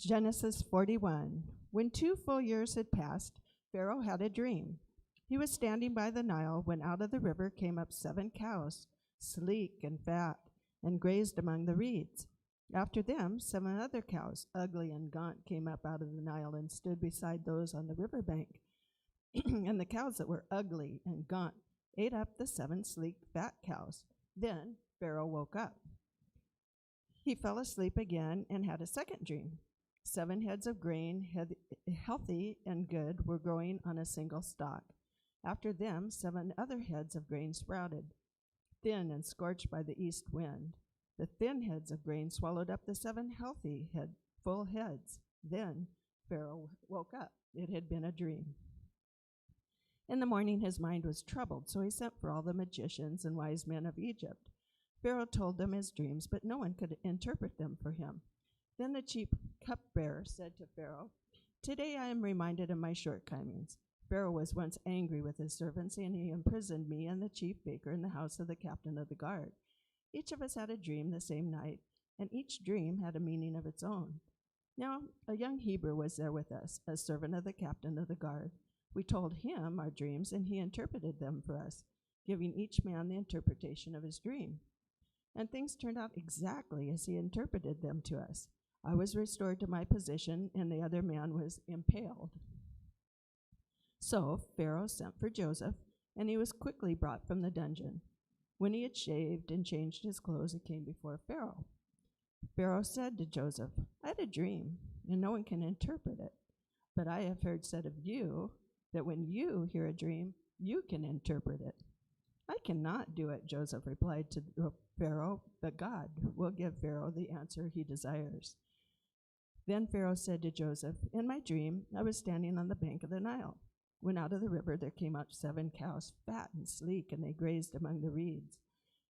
Genesis 41. When 2 full years had passed, Pharaoh had a dream. He was standing by the Nile when out of the river came up 7 cows, sleek and fat, and grazed among the reeds. After them, 7 other cows, ugly and gaunt, came up out of the Nile and stood beside those on the river bank. And the cows that were ugly and gaunt ate up the 7 sleek, fat cows. Then Pharaoh woke up. He fell asleep again and had a second dream. 7 heads of grain, healthy and good, were growing on a single stalk. After them, 7 other heads of grain sprouted, thin and scorched by the east wind. The thin heads of grain swallowed up the 7 healthy full heads. Then Pharaoh woke up. It had been a dream. In the morning his mind was troubled, so he sent for all the magicians and wise men of Egypt. Pharaoh told them his dreams, but no one could interpret them for him. Then the chief cupbearer said to Pharaoh, "Today I am reminded of my shortcomings. Pharaoh was once angry with his servants, and he imprisoned me and the chief baker in the house of the captain of the guard. Each of us had a dream the same night, and each dream had a meaning of its own. Now a young Hebrew was there with us, a servant of the captain of the guard. We told him our dreams, and he interpreted them for us, giving each man the interpretation of his dream. And things turned out exactly as he interpreted them to us. I was restored to my position, and the other man was impaled." So Pharaoh sent for Joseph, and he was quickly brought from the dungeon. When he had shaved and changed his clothes, he came before Pharaoh. Pharaoh said to Joseph, "I had a dream, and no one can interpret it. But I have heard said of you that when you hear a dream, you can interpret it." "I cannot do it," Joseph replied to Pharaoh, "but God will give Pharaoh the answer he desires." Then Pharaoh said to Joseph, "In my dream, I was standing on the bank of the Nile. When out of the river there came up 7 cows, fat and sleek, and they grazed among the reeds.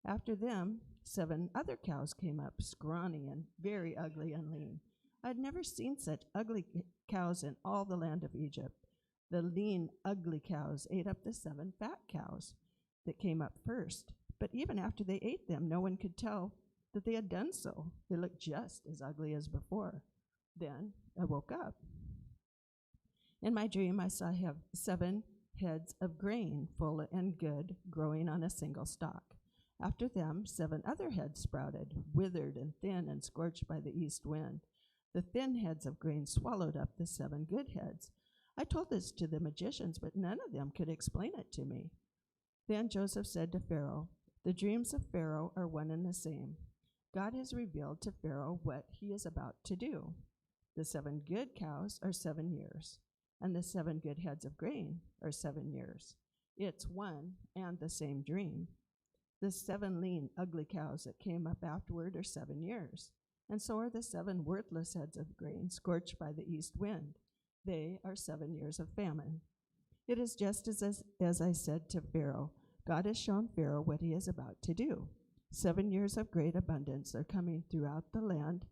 After them, 7 other cows came up, scrawny and very ugly and lean. I had never seen such ugly cows in all the land of Egypt. The lean, ugly cows ate up the 7 fat cows that came up first. But even after they ate them, no one could tell that they had done so. They looked just as ugly as before. Then I woke up. In my dream, I saw 7 heads of grain, full and good, growing on a single stalk. After them, 7 other heads sprouted, withered and thin and scorched by the east wind. The thin heads of grain swallowed up the 7 good heads. I told this to the magicians, but none of them could explain it to me." Then Joseph said to Pharaoh, "The dreams of Pharaoh are one and the same. God has revealed to Pharaoh what he is about to do. The 7 good cows are 7 years, and the 7 good heads of grain are 7 years. It's one and the same dream. The 7 lean, ugly cows that came up afterward are 7 years, and so are the 7 worthless heads of grain scorched by the east wind. They are 7 years of famine. It is just as I said to Pharaoh. God has shown Pharaoh what he is about to do. 7 years of great abundance are coming throughout the land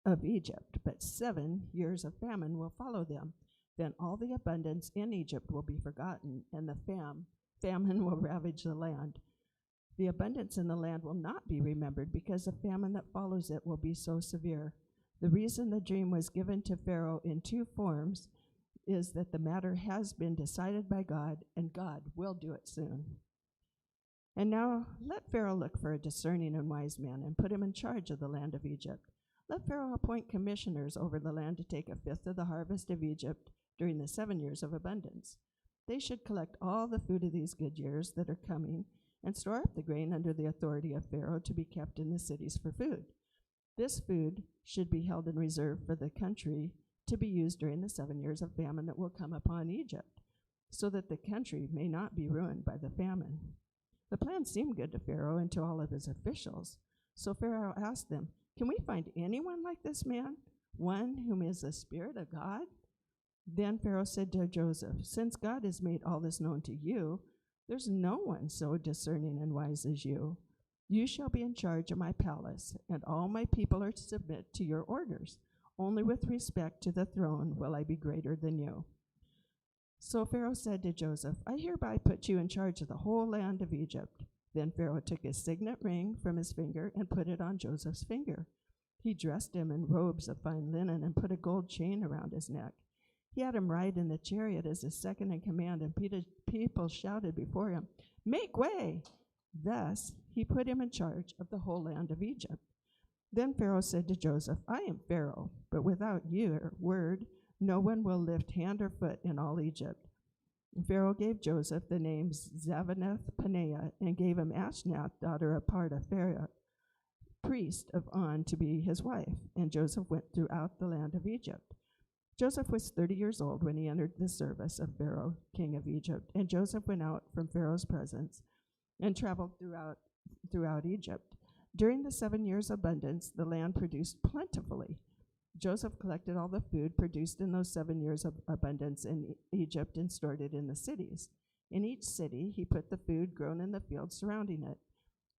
of Egypt, but 7 years of famine will follow them. Then all the abundance in Egypt will be forgotten, and the famine will ravage the land. The abundance in the land will not be remembered, because the famine that follows it will be so severe. The reason the dream was given to Pharaoh in 2 forms is that the matter has been decided by God, and God will do it soon. And now let Pharaoh look for a discerning and wise man and put him in charge of the land of Egypt. Let Pharaoh appoint commissioners over the land to take 1/5 of the harvest of Egypt during the 7 years of abundance. They should collect all the food of these good years that are coming and store up the grain under the authority of Pharaoh to be kept in the cities for food. This food should be held in reserve for the country to be used during the 7 years of famine that will come upon Egypt, so that the country may not be ruined by the famine." The plan seemed good to Pharaoh and to all of his officials. So Pharaoh asked them, "Can we find anyone like this man, one whom is the Spirit of God?" Then Pharaoh said to Joseph, "Since God has made all this known to you, there's no one so discerning and wise as you. You shall be in charge of my palace, and all my people are to submit to your orders. Only with respect to the throne will I be greater than you." So Pharaoh said to Joseph, "I hereby put you in charge of the whole land of Egypt." Then Pharaoh took his signet ring from his finger and put it on Joseph's finger. He dressed him in robes of fine linen and put a gold chain around his neck. He had him ride in the chariot as his second in command, and people shouted before him, "Make way!" Thus he put him in charge of the whole land of Egypt. Then Pharaoh said to Joseph, "I am Pharaoh, but without your word, no one will lift hand or foot in all Egypt." And Pharaoh gave Joseph the names Zaphanath-Paneah and gave him Asenath, daughter of Pharaoh, priest of On, to be his wife. And Joseph went throughout the land of Egypt. Joseph was 30 years old when he entered the service of Pharaoh, king of Egypt. And Joseph went out from Pharaoh's presence and traveled throughout Egypt. During the 7 years of abundance, the land produced plentifully. Joseph collected all the food produced in those 7 years of abundance in Egypt and stored it in the cities. In each city, he put the food grown in the fields surrounding it.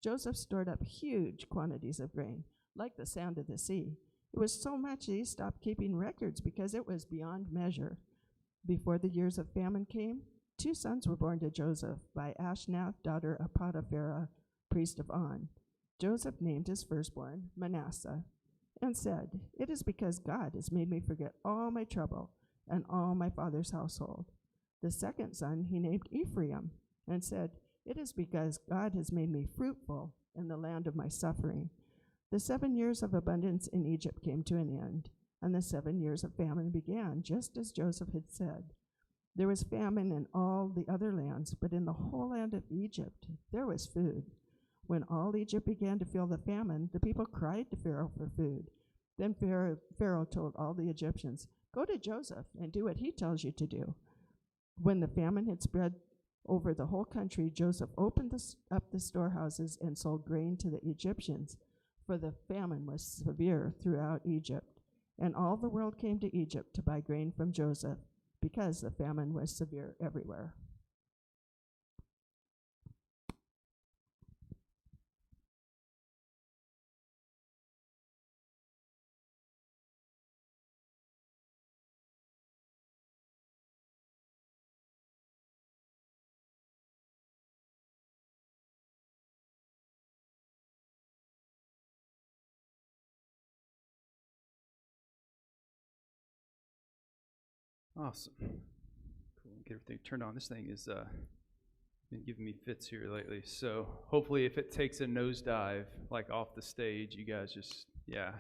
Joseph stored up huge quantities of grain, like the sand of the sea. It was so much that he stopped keeping records because it was beyond measure. Before the years of famine came, 2 sons were born to Joseph by Asenath, daughter of Pharaoh, priest of On. Joseph named his firstborn Manasseh and said, "It is because God has made me forget all my trouble and all my father's household." The second son he named Ephraim and said, "It is because God has made me fruitful in the land of my suffering." The 7 years of abundance in Egypt came to an end, and the 7 years of famine began, just as Joseph had said. There was famine in all the other lands, but in the whole land of Egypt there was food. When all Egypt began to feel the famine, the people cried to Pharaoh for food. Then Pharaoh told all the Egyptians, "Go to Joseph and do what he tells you to do." When the famine had spread over the whole country, Joseph opened up the storehouses and sold grain to the Egyptians, for the famine was severe throughout Egypt. And all the world came to Egypt to buy grain from Joseph, because the famine was severe everywhere. Awesome. Cool. Get everything turned on. This thing is been giving me fits here lately. So hopefully if it takes a nosedive like off the stage, you guys just, yeah.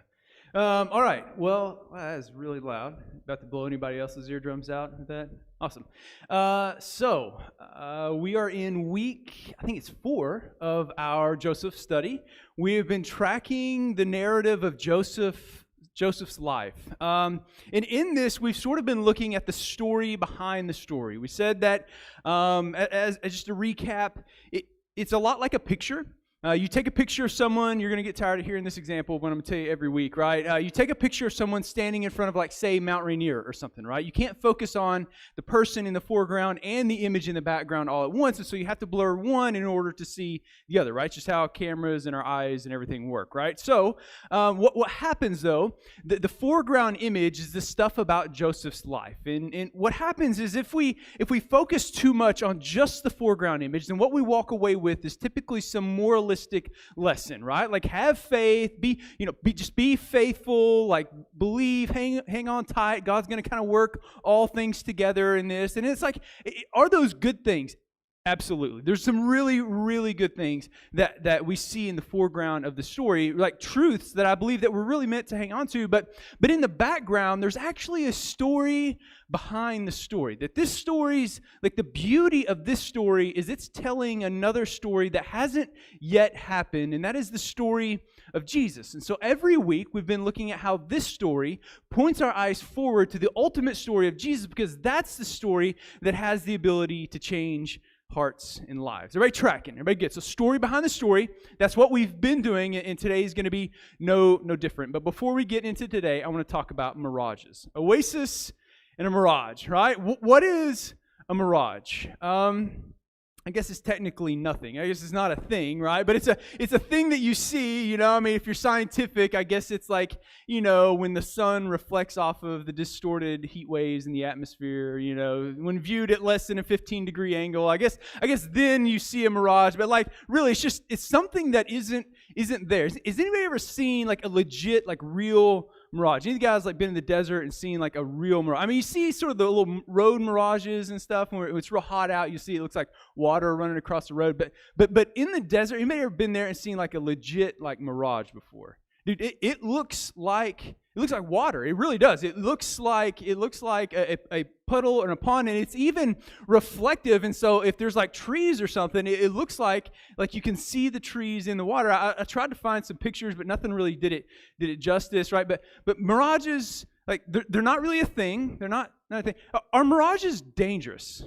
All right. Well, that is really loud. About to blow anybody else's eardrums out with that? Awesome. We are in week, I think it's 4 of our Joseph study. We have been tracking the narrative of Joseph's life. And in this, we've sort of been looking at the story behind the story. We said that, as just a recap, it's a lot like a picture. You take a picture of someone, you're going to get tired of hearing this example, but I'm going to tell you every week, right? You take a picture of someone standing in front of, like, say, Mount Rainier or something, right? You can't focus on the person in the foreground and the image in the background all at once, and so you have to blur one in order to see the other, right? Just how cameras and our eyes and everything work, right? So what happens, though, the foreground image is the stuff about Joseph's life. And what happens is if we focus too much on just the foreground image, then what we walk away with is typically some moralistic lesson, right? Like, have faith, just be faithful, like, believe, hang on tight. God's going to kind of work all things together in this. And it's like, are those good things? Absolutely. There's some really, really good things that we see in the foreground of the story, like truths that I believe that we're really meant to hang on to. But in the background, there's actually a story behind the story. That this story's, like, the beauty of this story is it's telling another story that hasn't yet happened, and that is the story of Jesus. And so every week we've been looking at how this story points our eyes forward to the ultimate story of Jesus, because that's the story that has the ability to change hearts and lives. Everybody tracking? Everybody gets a story behind the story. That's what we've been doing, and today is going to be no different. But before we get into today, I want to talk about mirages. Oasis and a mirage, right? What is a mirage? I guess it's technically nothing. I guess it's not a thing, right? But it's a thing that you see, you know. I mean, if you're scientific, I guess it's like, you know, when the sun reflects off of the distorted heat waves in the atmosphere, you know, when viewed at less than a 15-degree angle, I guess then you see a mirage. But like, really, it's something that isn't there. Has anybody ever seen like a legit, like real mirage? Any of you guys like been in the desert and seen like a real mirage? I mean, you see sort of the little road mirages and stuff when it's real hot out. You see it looks like water running across the road. But in the desert, you may have been there and seen like a legit like mirage before. Dude, it looks like water. It really does. It looks like a puddle or a pond, and it's even reflective. And so if there's like trees or something, it looks like you can see the trees in the water. I tried to find some pictures, but nothing really did it justice, right? But mirages, like they're not really a thing. They're not a thing. Are mirages dangerous?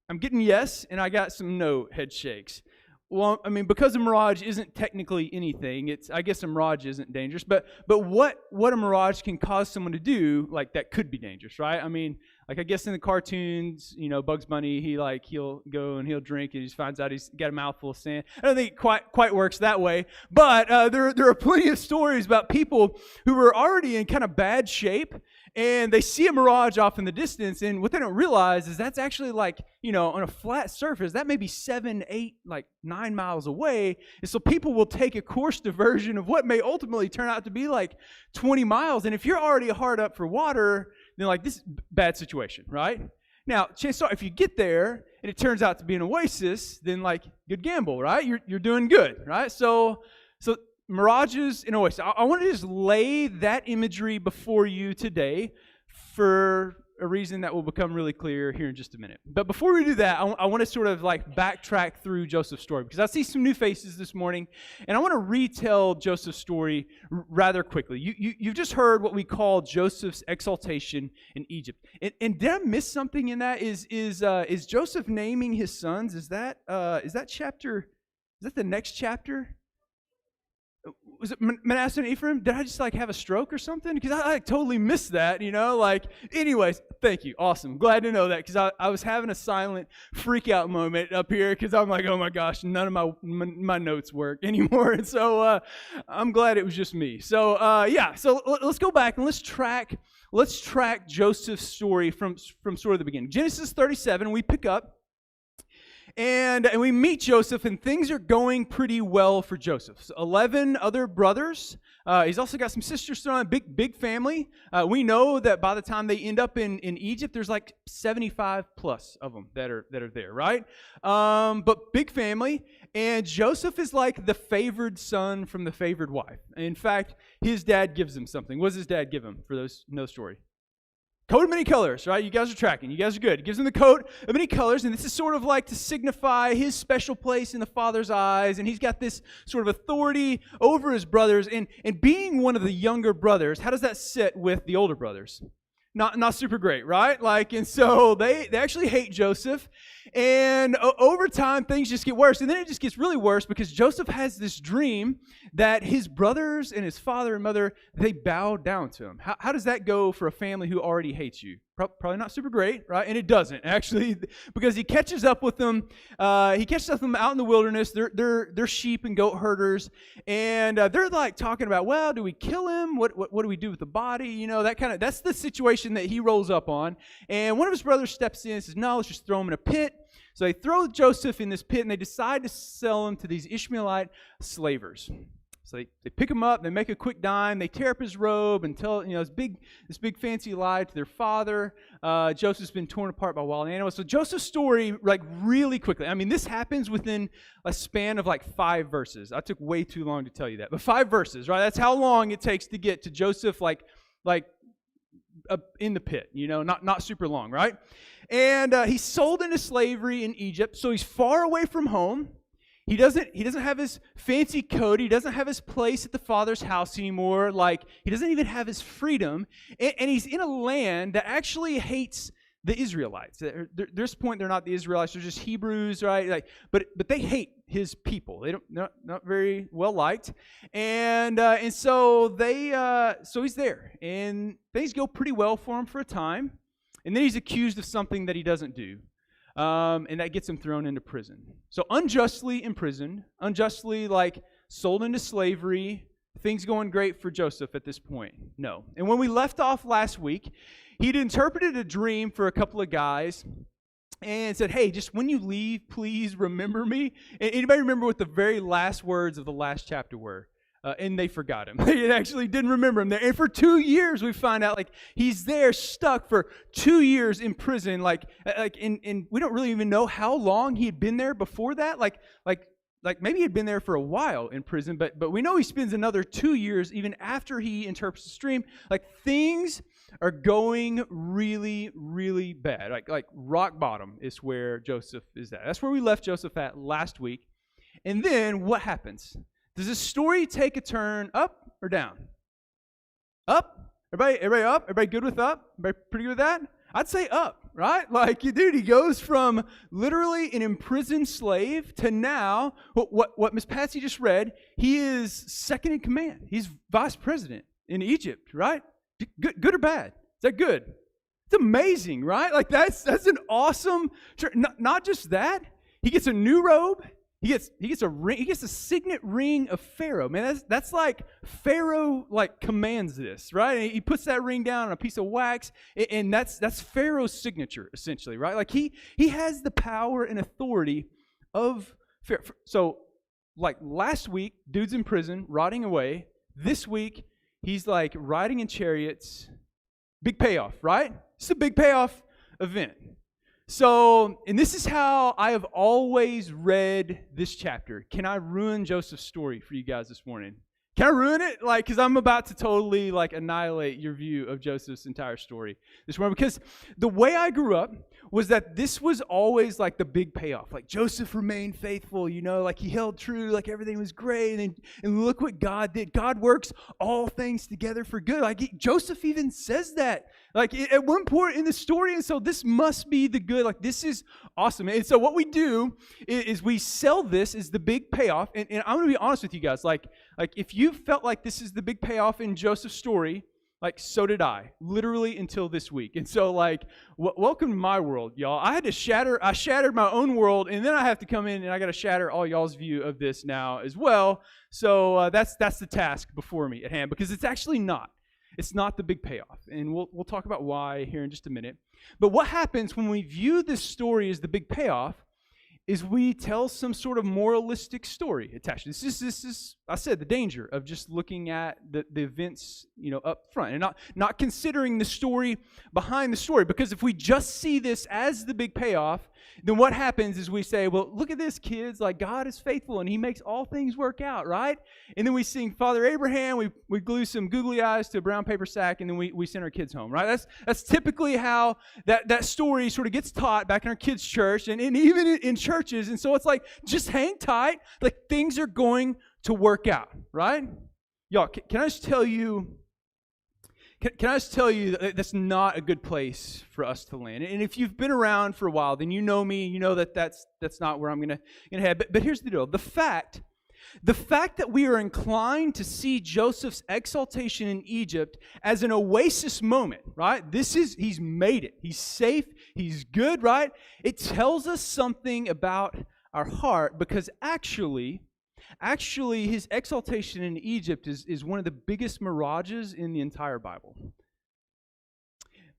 I'm getting yes, and I got some no head shakes. Well, I mean, because a mirage isn't technically anything, I guess a mirage isn't dangerous, but what a mirage can cause someone to do, like, that could be dangerous, right? I mean, like, I guess in the cartoons, you know, Bugs Bunny, he'll go and he'll drink and he finds out he's got a mouthful of sand. I don't think it quite works that way, but there are plenty of stories about people who are already in kind of bad shape, and they see a mirage off in the distance, and what they don't realize is that's actually like, you know, on a flat surface, that may be 7, 8, like 9 miles away. And so people will take a course diversion of what may ultimately turn out to be like 20 miles. And if you're already hard up for water, then like this is a bad situation, right? Now, chances are if you get there and it turns out to be an oasis, then like good gamble, right? You're doing good, right? So mirages and oasis. I want to just lay that imagery before you today for a reason that will become really clear here in just a minute. But before we do that, I want to sort of like backtrack through Joseph's story, because I see some new faces this morning, and I want to retell Joseph's story rather quickly. You've just heard what we call Joseph's exaltation in Egypt. And did I miss something in that? Is Joseph naming his sons? Is that chapter? Is that the next chapter? Was it Manasseh and Ephraim? Did I just like have a stroke or something? Because I like totally missed that, you know? Like, anyways, thank you. Awesome. Glad to know that, because I was having a silent freak out moment up here, because I'm like, oh my gosh, none of my notes work anymore. And so I'm glad it was just me. So so let's go back and let's track Joseph's story from sort of the beginning. Genesis 37, we pick up. And we meet Joseph, and things are going pretty well for Joseph. So 11 other brothers. He's also got some sisters thrown, big family. We know that by the time they end up in Egypt, there's like 75 plus of them that are there, right? But big family. And Joseph is like the favored son from the favored wife. In fact, his dad gives him something. What does his dad give him, for those who know the story? Coat of many colors, right? You guys are tracking. You guys are good. He gives him the coat of many colors, and this is sort of like to signify his special place in the Father's eyes, and he's got this sort of authority over his brothers, and being one of the younger brothers, how does that sit with the older brothers? Not super great, right? Like, and so they actually hate Joseph, and over time things just get worse, and then it just gets really worse because Joseph has this dream that his brothers and his father and mother, they bow down to him. How does that go for a family who already hates you? Probably not super great, right? And it doesn't, actually, because he catches up with them. He catches up with them out in the wilderness. They're sheep and goat herders, and they're like talking about, well, do we kill him? What do we do with the body? You know, that's the situation that he rolls up on. And one of his brothers steps in and says, no, let's just throw him in a pit. So they throw Joseph in this pit, and they decide to sell him to these Ishmaelite slavers. So they pick him up, they make a quick dime, they tear up his robe and tell, you know, this big fancy lie to their father. Joseph's been torn apart by wild animals. So Joseph's story, like, really quickly. I mean, this happens within a span of like 5 verses. I took way too long to tell you that, but 5 verses, right? That's how long it takes to get to Joseph, like in the pit, you know, not super long, right? And he's sold into slavery in Egypt, so he's far away from home. He doesn't have his fancy coat. He doesn't have his place at the Father's house anymore. Like, he doesn't even have his freedom. And he's in a land that actually hates the Israelites. At this point, they're not the Israelites. They're just Hebrews, right? Like, but they hate his people. They're not very well liked. And so he's there. And things go pretty well for him for a time. And then he's accused of something that he doesn't do. and that gets him thrown into prison. So unjustly imprisoned, unjustly like sold into slavery. Things going great for Joseph at this point? No. And when we left off last week, he'd interpreted a dream for a couple of guys and said, hey, just when you leave, please remember me. And anybody remember what the very last words of the last chapter were? And they forgot him. They actually didn't remember him there. And for 2 years, we find out like he's there stuck for 2 years in prison. And we don't really even know how long he had been there before that. Like maybe he'd been there for a while in prison, but we know he spends another 2 years even after he interprets the dream. Like things are going really, really bad. Like rock bottom is where Joseph is at. That's where we left Joseph at last week. And then what happens? Does this story take a turn up or down? Up? Everybody up? Everybody good with up? Everybody pretty good with that? I'd say up, right? Like, dude, he goes from literally an imprisoned slave to now, what Miss Patsy just read, he is second in command. He's vice president in Egypt, right? Good or bad? Is that good? It's amazing, right? Like, that's an awesome, not just that, he gets a new robe. He gets a ring. He gets a signet ring of Pharaoh. Man, that's like Pharaoh like commands this, right? He puts that ring down on a piece of wax, and that's Pharaoh's signature essentially, right? Like he has the power and authority of Pharaoh. So, like last week, dude's in prison, rotting away. This week, he's like riding in chariots. Big payoff, right? It's a big payoff event. So, and this is how I have always read this chapter. Can I ruin Joseph's story for you guys this morning? Can I ruin it? Like, because I'm about to totally like annihilate your view of Joseph's entire story this morning. Because the way I grew up was that this was always like the big payoff. Like Joseph remained faithful, like he held true, like everything was great. And look what God did. God works all things together for good. Like Joseph even says that. Like at one point in the story, and so this must be the good. Like this is awesome. And so what we do is we sell this as the big payoff. And I'm going to be honest with you guys. Like if you felt like this is the big payoff in Joseph's story, like so did I, literally until this week. And so like, welcome to my world, y'all. I shattered my own world, and then I have to come in and I got to shatter all y'all's view of this now as well. So that's the task before me at hand, because it's actually not. It's not the big payoff, and we'll talk about why here in just a minute. But what happens when we view this story as the big payoff is we tell some sort of moralistic story attached. This is I said, the danger of just looking at the events, up front and not considering the story behind the story. Because if we just see this as the big payoff, then what happens is we say, well, look at this, kids, like God is faithful and he makes all things work out, right? And then we sing Father Abraham, we glue some googly eyes to a brown paper sack, and then we send our kids home, right? That's typically how that story sort of gets taught back in our kids' church and even in churches. And so it's like, just hang tight, like things are going to work out, right? Y'all, can I just tell you, that that's not a good place for us to land? And if you've been around for a while, then you know me, you know that's not where I'm gonna head. But here's the deal: the fact that we are inclined to see Joseph's exaltation in Egypt as an oasis moment, right? He's made it. He's safe. He's good, right? It tells us something about our heart, because actually his exaltation in Egypt is one of the biggest mirages in the entire Bible.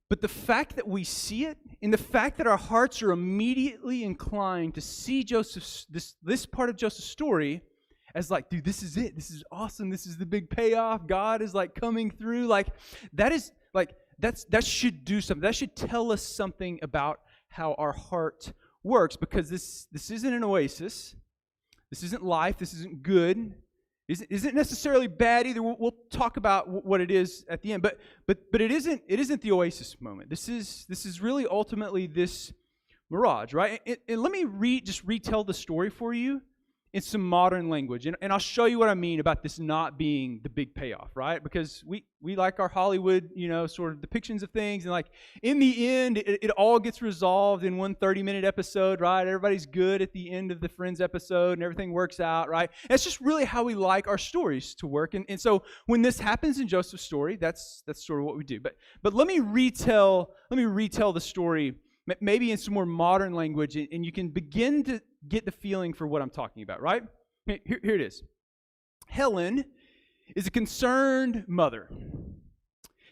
But the fact that we see it, and the fact that our hearts are immediately inclined to see this part of Joseph's story as like, dude, this is it. This is awesome. This is the big payoff. God is like coming through. Like that should do something. That should tell us something about how our heart works, because this isn't an oasis. This isn't life. This isn't good. Isn't necessarily bad either. We'll talk about what it is at the end. But it isn't the oasis moment. This is really ultimately this mirage, right? And let me retell the story for you in some modern language. And I'll show you what I mean about this not being the big payoff, right? Because we like our Hollywood, sort of depictions of things. And like in the end, it all gets resolved in one 30-minute episode, right? Everybody's good at the end of the Friends episode and everything works out, right? And it's just really how we like our stories to work. And so when this happens in Joseph's story, that's sort of what we do. But let me retell the story maybe in some more modern language, and you can begin to get the feeling for what I'm talking about, right? Here it is. Helen is a concerned mother.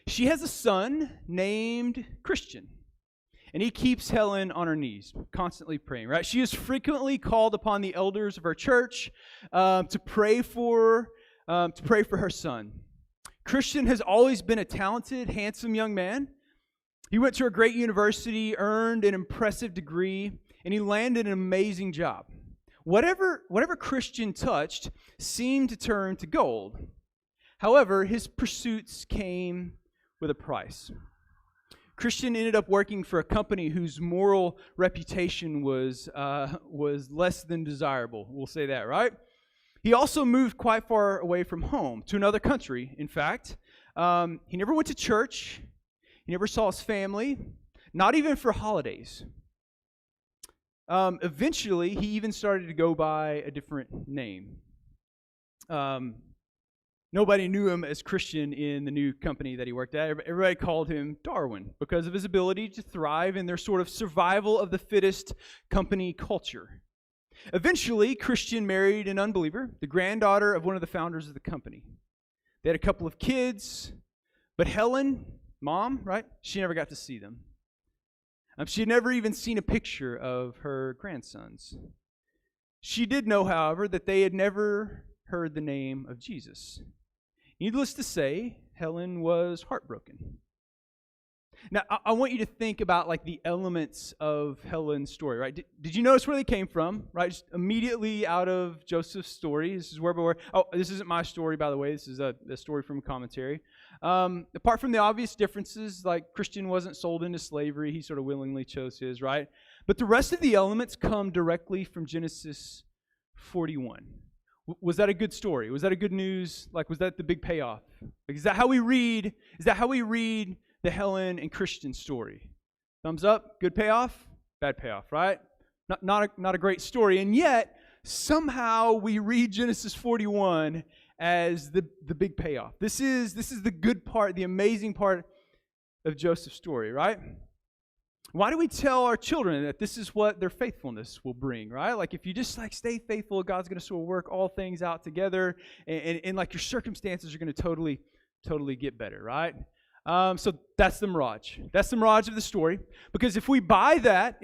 She has a son named Christian, and he keeps Helen on her knees, constantly praying, right? She is frequently called upon the elders of her church to pray for her son. Christian has always been a talented, handsome young man. He went to a great university, earned an impressive degree, and he landed an amazing job. Whatever Christian touched seemed to turn to gold. However, his pursuits came with a price. Christian ended up working for a company whose moral reputation was less than desirable. We'll say that, right? He also moved quite far away from home, to another country, in fact. He never went to church. He never saw his family, not even for holidays. Eventually, he even started to go by a different name. Nobody knew him as Christian in the new company that he worked at. Everybody called him Darwin because of his ability to thrive in their sort of survival of the fittest company culture. Eventually, Christian married an unbeliever, the granddaughter of one of the founders of the company. They had a couple of kids, but Helen, mom, right? She never got to see them. She had never even seen a picture of her grandsons. She did know, however, that they had never heard the name of Jesus. Needless to say, Helen was heartbroken. Now, I want you to think about like the elements of Helen's story, right? Did you notice where they came from, right? Just immediately out of Joseph's story. This is where we were. Oh, this isn't my story, by the way. This is a story from a commentary. Apart from the obvious differences, like Christian wasn't sold into slavery. He sort of willingly chose his, right? But the rest of the elements come directly from Genesis 41. Was that a good story? Was that a good news? Like, was that the big payoff? Like, is that how we read? Is that how we read the Helen and Christian story? Thumbs up. Good payoff. Bad payoff, right? Not a great story. And yet, somehow we read Genesis 41 as the big payoff. This is the good part, the amazing part of Joseph's story, right? Why do we tell our children that this is what their faithfulness will bring, right? Like if you just like stay faithful, God's going to sort of work all things out together, and like your circumstances are going to totally get better, right? So that's the Mirage. That's the Mirage of the story. Because if we buy that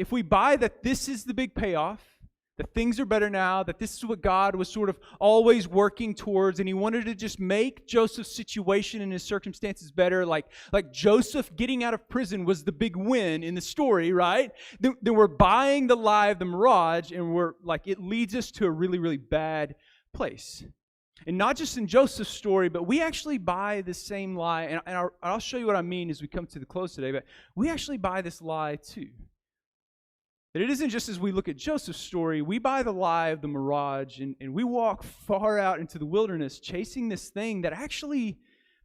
this is the big payoff, that things are better now, that this is what God was sort of always working towards, and he wanted to just make Joseph's situation and his circumstances better, like Joseph getting out of prison was the big win in the story, right? Then we're buying the lie of the Mirage, and we're like, it leads us to a really, really bad place. And not just in Joseph's story, but we actually buy the same lie, and I'll show you what I mean as we come to the close today, but we actually buy this lie too. That it isn't just as we look at Joseph's story, we buy the lie of the Mirage, and we walk far out into the wilderness chasing this thing that actually,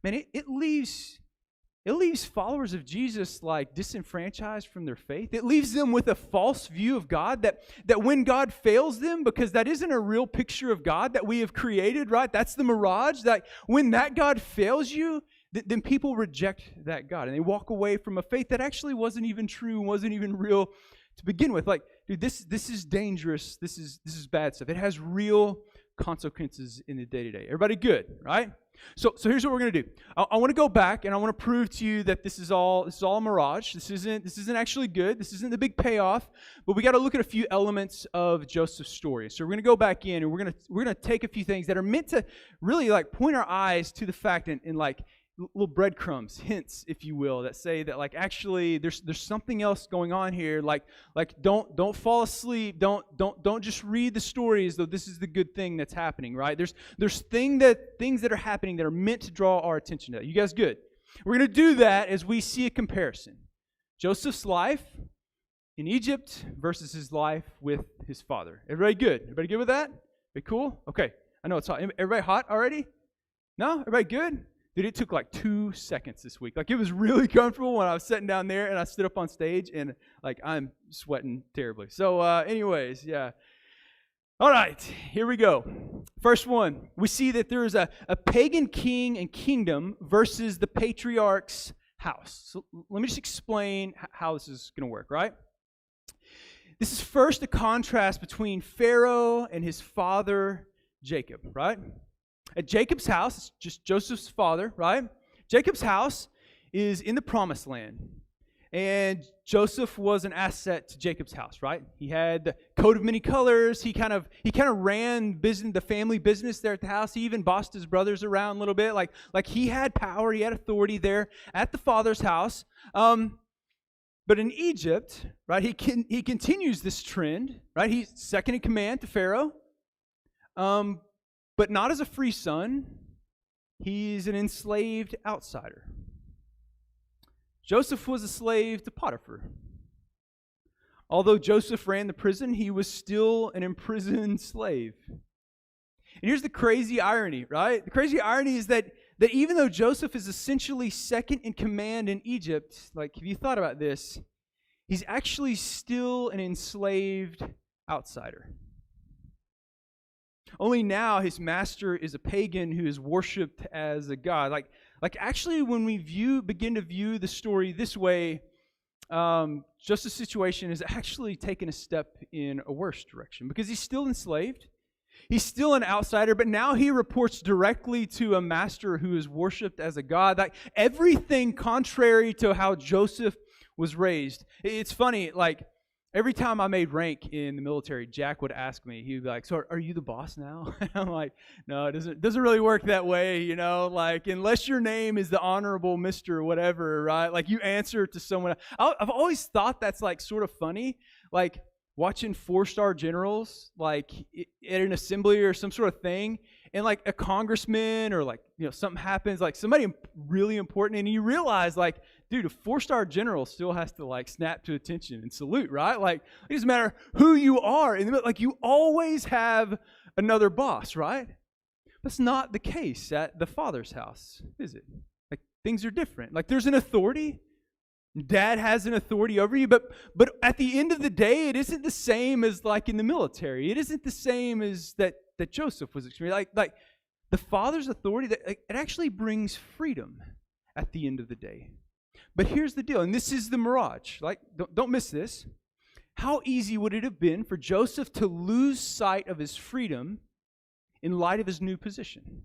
man, it leaves followers of Jesus like disenfranchised from their faith. It leaves them with a false view of God, that when God fails them, because that isn't a real picture of God that we have created, right? That's the Mirage, that when that God fails you, then people reject that God, and they walk away from a faith that actually wasn't even true, wasn't even real to begin with. Like, dude, this is dangerous. This is bad stuff. It has real consequences in the day-to-day. Everybody good, right? So here's what we're going to do. I want to go back, and I want to prove to you that this is all a mirage. This isn't actually good. This isn't the big payoff. But we got to look at a few elements of Joseph's story. So we're going to go back in, and we're going to take a few things that are meant to really like point our eyes to the fact and like little breadcrumbs, hints, if you will, that say that like actually there's something else going on here. Like don't fall asleep. Don't just read the story as though this is the good thing that's happening, right? There's things that are happening that are meant to draw our attention to that. You guys good? We're going to do that as we see a comparison. Joseph's life in Egypt versus his life with his father. Everybody good? Everybody good with that? Everybody cool? Okay. I know it's hot. Everybody hot already? No? Everybody good? Dude, it took like 2 seconds this week. Like, it was really comfortable when I was sitting down there and I stood up on stage and, like, I'm sweating terribly. So, anyways, yeah. All right, here we go. First one, we see that there is a pagan king and kingdom versus the patriarch's house. So let me just explain how this is going to work, right? This is first a contrast between Pharaoh and his father, Jacob, right? At Jacob's house, it's just Joseph's father, right? Jacob's house is in the promised land. And Joseph was an asset to Jacob's house, right? He had the coat of many colors. He kind of ran the family business there at the house. He even bossed his brothers around a little bit. Like he had power, he had authority there at the father's house. But in Egypt, right, he continues this trend, right? He's second in command to Pharaoh, but not as a free son. He's an enslaved outsider. Joseph was a slave to Potiphar. Although Joseph ran the prison, he was still an imprisoned slave. And here's the crazy irony, right? The crazy irony is that even though Joseph is essentially second in command in Egypt, like if you thought about this, he's actually still an enslaved outsider. Only now his master is a pagan who is worshipped as a god. Like actually, when we begin to view the story this way, Joseph's situation is actually taken a step in a worse direction because he's still enslaved. He's still an outsider, but now he reports directly to a master who is worshipped as a god. Like everything contrary to how Joseph was raised. It's funny, like every time I made rank in the military, Jack would ask me, he would be like, so are you the boss now? And I'm like, no, it doesn't really work that way, you know, like unless your name is the honorable Mr. whatever, right? Like you answer to someone. I've always thought that's like sort of funny, like watching 4-star generals like at an assembly or some sort of thing, and like a congressman or like, you know, something happens, like somebody really important, and you realize like, dude, a 4-star general still has to like snap to attention and salute, right? Like it doesn't matter who you are, like you always have another boss, right? That's not the case at the Father's house, is it? Like things are different. Like there's an authority. Dad has an authority over you, but at the end of the day, it isn't the same as like in the military. It isn't the same as that Joseph was experiencing. Like the Father's authority, that it actually brings freedom at the end of the day. But here's the deal, and this is the Mirage. Like don't miss this. How easy would it have been for Joseph to lose sight of his freedom in light of his new position?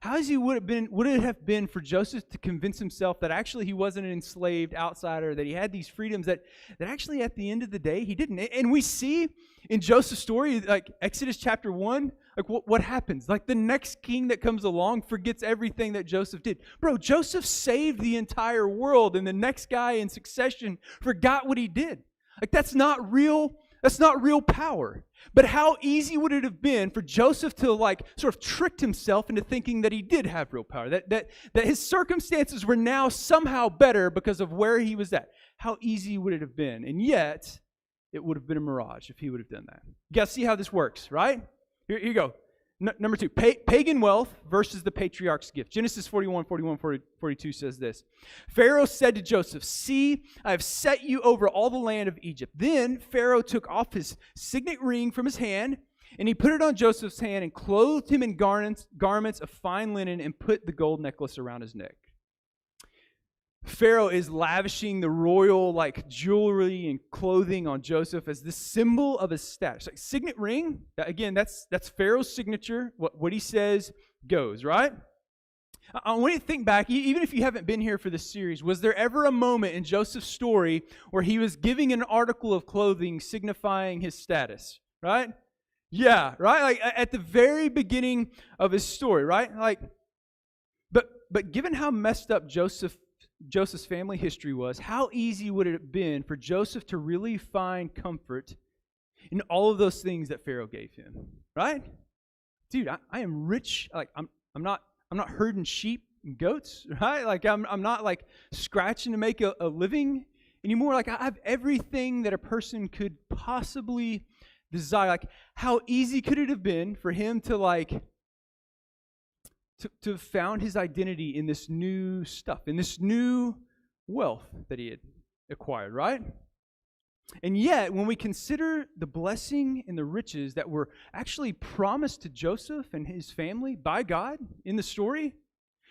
How easy would it have been for Joseph to convince himself that actually he wasn't an enslaved outsider, that he had these freedoms that actually at the end of the day he didn't? And we see in Joseph's story, like Exodus chapter 1, like what happens? Like the next king that comes along forgets everything that Joseph did. Bro, Joseph saved the entire world, and the next guy in succession forgot what he did. Like that's not real power. But how easy would it have been for Joseph to like sort of tricked himself into thinking that he did have real power, that his circumstances were now somehow better because of where he was at. How easy would it have been? And yet, it would have been a mirage if he would have done that. You guys see how this works, right? Here you go. Number 2, pagan wealth versus the patriarch's gift. Genesis 42 says this. Pharaoh said to Joseph, "See, I have set you over all the land of Egypt." Then Pharaoh took off his signet ring from his hand, and he put it on Joseph's hand and clothed him in garments of fine linen and put the gold necklace around his neck. Pharaoh is lavishing the royal like jewelry and clothing on Joseph as the symbol of his status. Like signet ring, again, that's Pharaoh's signature. What he says goes, right? I want you to think back, even if you haven't been here for this series, was there ever a moment in Joseph's story where he was giving an article of clothing signifying his status, right? Yeah, right? Like at the very beginning of his story, right? Like, but given how messed up Joseph's family history was, how easy would it have been for Joseph to really find comfort in all of those things that Pharaoh gave him, right? Dude, I am rich. Like I'm not herding sheep and goats, right? Like I'm not like scratching to make a living anymore. Like I have everything that a person could possibly desire. Like how easy could it have been for him to like to have found his identity in this new stuff, in this new wealth that he had acquired, right? And yet, when we consider the blessing and the riches that were actually promised to Joseph and his family by God in the story,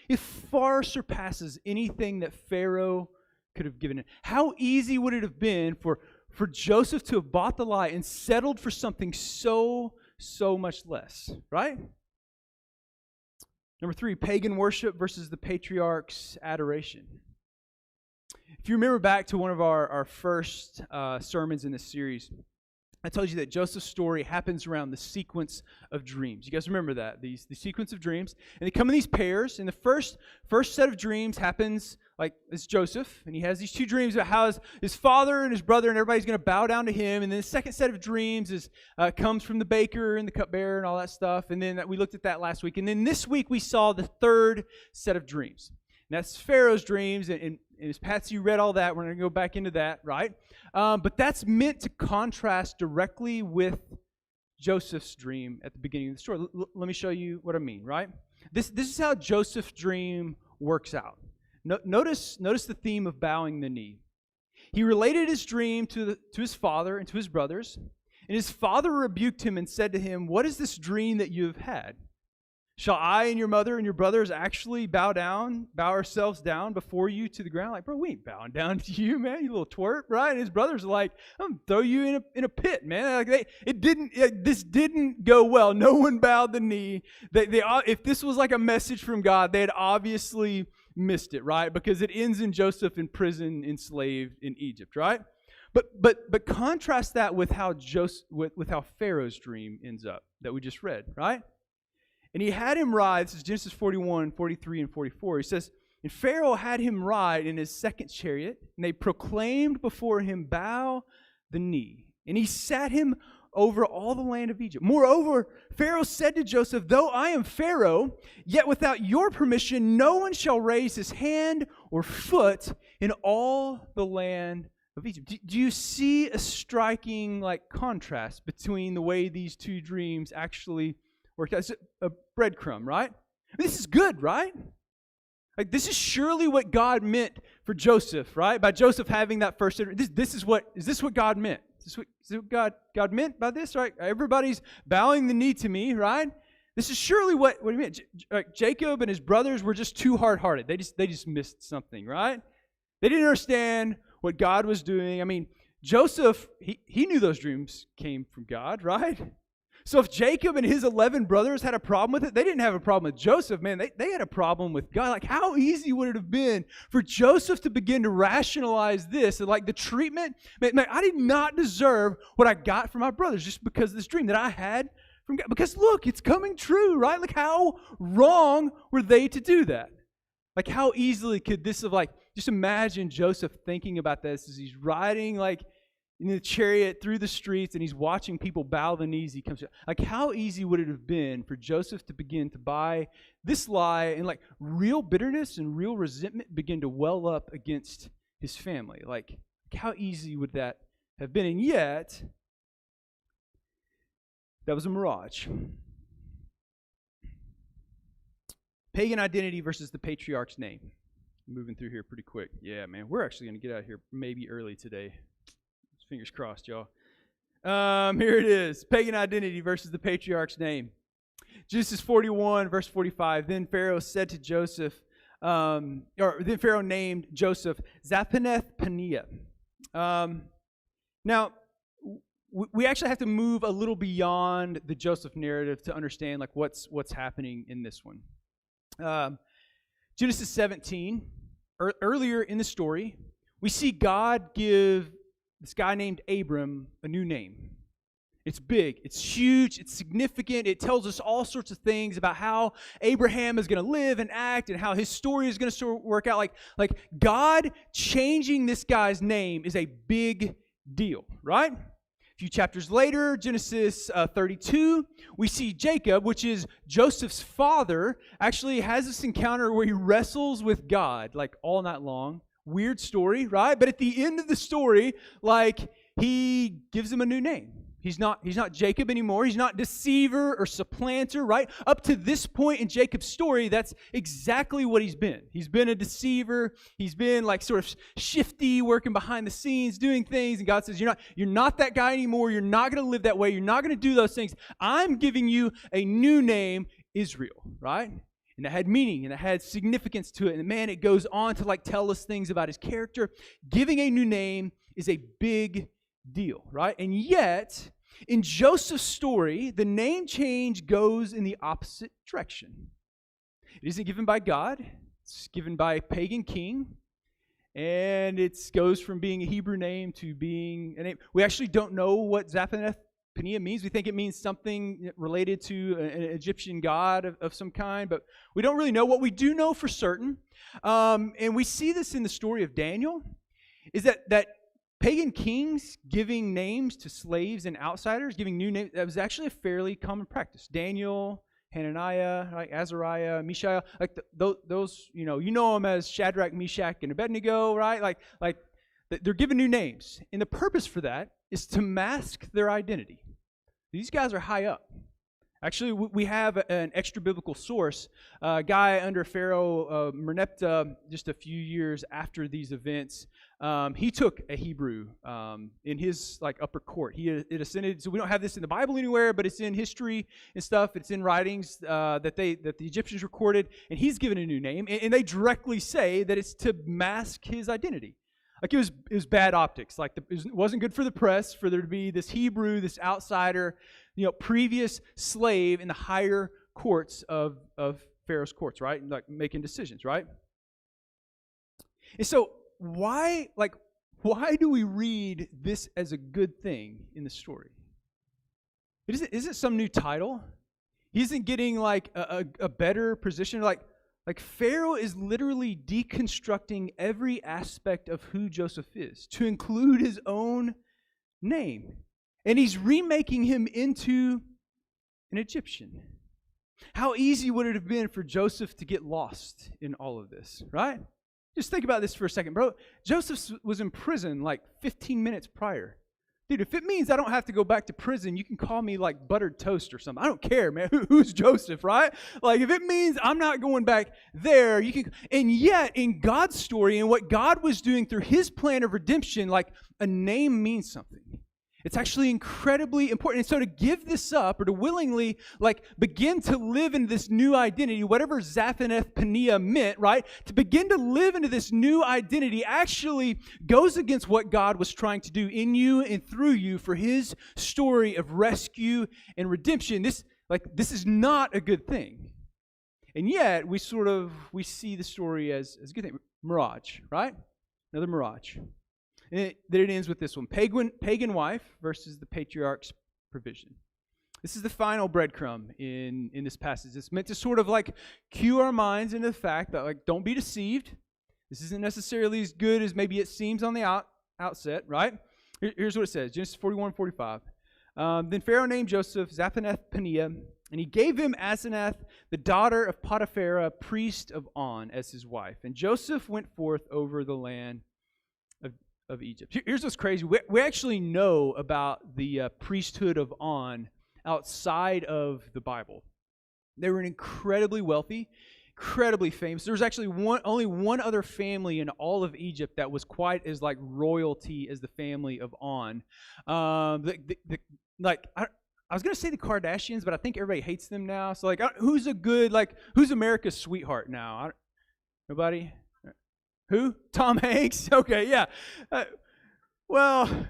it far surpasses anything that Pharaoh could have given him. How easy would it have been for for Joseph to have bought the lie and settled for something so much less, right? Number 3, pagan worship versus the patriarch's adoration. If you remember back to one of our first sermons in this series, I told you that Joseph's story happens around the sequence of dreams. You guys remember that? The sequence of dreams. And they come in these pairs. And the first set of dreams happens like it's Joseph. And he has these 2 dreams about how his father and his brother and everybody's going to bow down to him. And then the second set of dreams comes from the baker and the cupbearer and all that stuff. And then we looked at that last week. And then this week we saw the third set of dreams. And that's Pharaoh's dreams. And as Patsy read all that, we're going to go back into that, right? But that's meant to contrast directly with Joseph's dream at the beginning of the story. Let me show you what I mean, right? This is how Joseph's dream works out. Notice the theme of bowing the knee. He related his dream to his father and to his brothers, and his father rebuked him and said to him, "What is this dream that you have had? Shall I and your mother and your brothers actually bow ourselves down before you to the ground?" Like, bro, we ain't bowing down to you, man, you little twerp, right? And his brothers are like, "I'm gonna throw you in a pit, man." Like this didn't go well. No one bowed the knee. If this was like a message from God, they had obviously missed it, right? Because it ends in Joseph in prison, enslaved in Egypt, right? But contrast that with how Pharaoh's dream ends up that we just read, right? And he had him ride, this is Genesis 41, 43, and 44. He says, "And Pharaoh had him ride in his second chariot, and they proclaimed before him, 'Bow the knee.' And he sat him over all the land of Egypt. Moreover, Pharaoh said to Joseph, 'Though I am Pharaoh, yet without your permission no one shall raise his hand or foot in all the land of Egypt.'" Do you see a striking contrast between the way these 2 dreams actually worked out? It's a breadcrumb, right? This is good, right? Like, this is surely what God meant for Joseph, right? By Joseph having that first, is this what God meant? Is this what God meant by this, right? Everybody's bowing the knee to me, right? This is surely what he meant. Jacob and his brothers were just too hard-hearted. They just missed something, right? They didn't understand what God was doing. I mean, Joseph, he knew those dreams came from God, right? So if Jacob and his 11 brothers had a problem with it, they didn't have a problem with Joseph, man. They had a problem with God. Like, how easy would it have been for Joseph to begin to rationalize this? And like the treatment, man, I did not deserve what I got from my brothers just because of this dream that I had from God. Because look, it's coming true, right? Like, how wrong were they to do that? Like, how easily could this have, just imagine Joseph thinking about this as he's riding, in the chariot through the streets and he's watching people bow the knees. He comes, how easy would it have been for Joseph to begin to buy this lie, and real bitterness and real resentment begin to well up against his family? How easy would that have been? And yet, that was a mirage. Pagan identity versus the patriarch's name. Moving through here pretty quick. Yeah, man, we're actually going to get out of here maybe early today. Fingers crossed, y'all. Here it is. Pagan identity versus the patriarch's name. Genesis 41, verse 45. Then Pharaoh said to Joseph, then Pharaoh named Joseph Zaphenath-Paneah. Now, we actually have to move a little beyond the Joseph narrative to understand what's happening in this one. Genesis 17, earlier in the story, we see God give this guy named Abram a new name. It's big, it's huge, it's significant. It tells us all sorts of things about how Abraham is going to live and act and how his story is going to work out. Like God changing this guy's name is a big deal, right? A few chapters later, Genesis 32, we see Jacob, which is Joseph's father, actually has this encounter where he wrestles with God all night long. Weird story, right? But at the end of the story, he gives him a new name. He's not Jacob anymore. He's not deceiver or supplanter, right? Up to this point in Jacob's story, that's exactly what he's been. He's been a deceiver. He's been sort of shifty, working behind the scenes, doing things. And God says, you're not that guy anymore. You're not going to live that way. You're not going to do those things. I'm giving you a new name, Israel, right? And it had meaning and it had significance to it. And man, it goes on to tell us things about his character. Giving a new name is a big deal, right? And yet, in Joseph's story, the name change goes in the opposite direction. It isn't given by God. It's given by a pagan king. And it goes from being a Hebrew name to being a name. We actually don't know what Zaphaneth-Paneah means. We think it means something related to an Egyptian god of some kind, but we don't really know. What we do know for certain, and we see this in the story of Daniel, is that pagan kings giving names to slaves and outsiders, giving new names, that was actually a fairly common practice. Daniel, Hananiah, like Azariah, Mishael, like those, you know them as Shadrach, Meshach, and Abednego, right? Like they're given new names. And the purpose for that is to mask their identity. These guys are high up. Actually, we have an extra biblical source. A guy under Pharaoh Merneptah, just a few years after these events, he took a Hebrew in his upper court. It ascended. So we don't have this in the Bible anywhere, but it's in history and stuff. It's in writings that the Egyptians recorded, and he's given a new name, and they directly say that it's to mask his identity. Like it was bad optics. Like it wasn't good for the press for there to be this Hebrew, this outsider, previous slave in the higher courts of Pharaoh's courts, right? Like making decisions, right? And so why do we read this as a good thing in the story? Is it some new title? He isn't getting a better position. Like Pharaoh is literally deconstructing every aspect of who Joseph is to include his own name. And he's remaking him into an Egyptian. How easy would it have been for Joseph to get lost in all of this, right? Just think about this for a second, bro. Joseph was in prison 15 minutes prior. Dude, if it means I don't have to go back to prison, you can call me buttered toast or something. I don't care, man. Who's Joseph, right? If it means I'm not going back there, you can. And yet, in God's story and what God was doing through his plan of redemption, a name means something. It's actually incredibly important. And so to give this up or to willingly begin to live in this new identity, whatever Zaphaneth-Paneah meant, right? To begin to live into this new identity actually goes against what God was trying to do in you and through you for his story of rescue and redemption. This is not a good thing. And yet we see the story as a good thing. Mirage, right? Another mirage. And it ends with this one. Pagan wife versus the patriarch's provision. This is the final breadcrumb in this passage. It's meant to cue our minds into the fact that don't be deceived. This isn't necessarily as good as maybe it seems on the outset, right? Here's what it says, Genesis 41:45. Then Pharaoh named Joseph Zaphaneth-Paneah, and he gave him Asenath, the daughter of Potiphar, priest of On, as his wife. And Joseph went forth over the land of Egypt. Here's what's crazy. We actually know about the priesthood of On outside of the Bible. They were incredibly wealthy, incredibly famous. There was actually only one other family in all of Egypt that was quite as royalty as the family of On. I was going to say the Kardashians, but I think everybody hates them now. So who's who's America's sweetheart now? Nobody? Who? Tom Hanks? Okay, yeah. Well,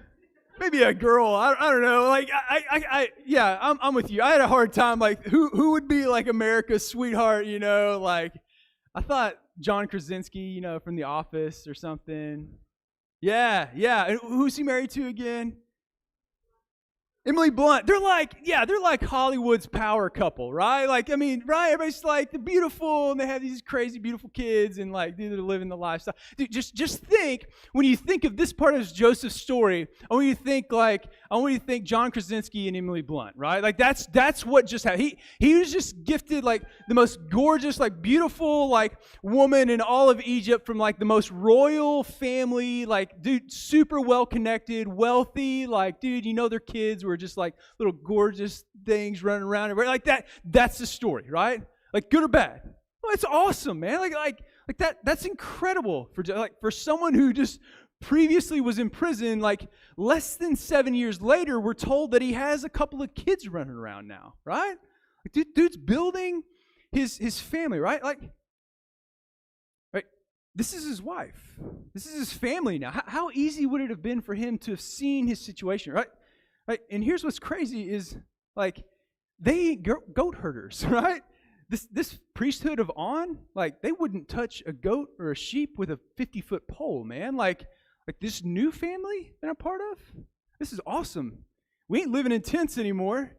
maybe a girl. I don't know. I'm with you. I had a hard time. Who would be America's sweetheart? I thought John Krasinski, from The Office or something. Yeah. And who's he married to again? Emily Blunt. They're like Hollywood's power couple, right? Right? Everybody's they're beautiful and they have these crazy beautiful kids and they're living the lifestyle. Dude, just think when you think of this part of Joseph's story, I want you to think John Krasinski and Emily Blunt, right? That's what just happened. He was just gifted the most gorgeous, beautiful woman in all of Egypt from the most royal family, dude, super well connected, wealthy, dude, their kids were just little gorgeous things running around everywhere. That's the story, right? Good or bad. Well, it's awesome, man. That's incredible for someone who just previously was in prison. Less than 7 years later, we're told that he has a couple of kids running around now, right? Dude's building his family, right? Right. this is his wife. This is his family now. How easy would it have been for him to have seen his situation, right? Right? And here's what's crazy is, like, they goat herders, right? This priesthood of On, like, they wouldn't touch a goat or a sheep with a 50-foot pole, man. Like this new family that I'm part of, this is awesome. We ain't living in tents anymore,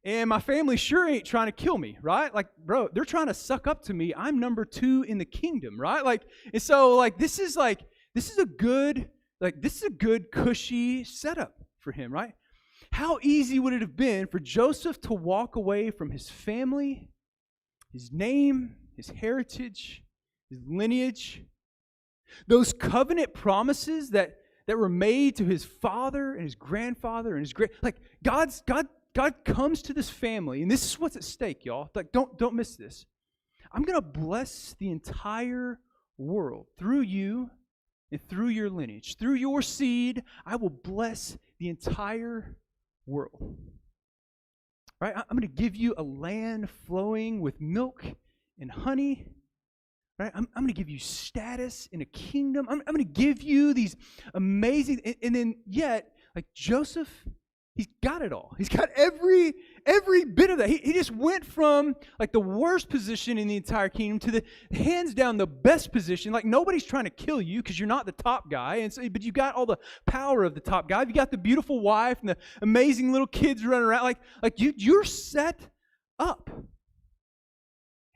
and my family sure ain't trying to kill me, right? Like, bro, they're trying to suck up to me. I'm number 2 in the kingdom, right? Like, and so, like, this is a good cushy setup for him, right? How easy would it have been for Joseph to walk away from his family, his name, his heritage, his lineage, those covenant promises that were made to his father and his grandfather and his God comes to this family, and this is what's at stake, y'all. Like, don't miss this. I'm going to bless the entire world through you and through your lineage. Through your seed, I will bless the entire world. Right? I'm going to give you a land flowing with milk and honey. Right? I'm going to give you status in a kingdom. I'm going to give you these amazing, and then yet, like Joseph, he's got it all. He's got every bit of that. He just went from like the worst position in the entire kingdom to the hands down the best position. Like, nobody's trying to kill you because you're not the top guy, and so, but you got all the power of the top guy. You got the beautiful wife and the amazing little kids running around. Like you're set up.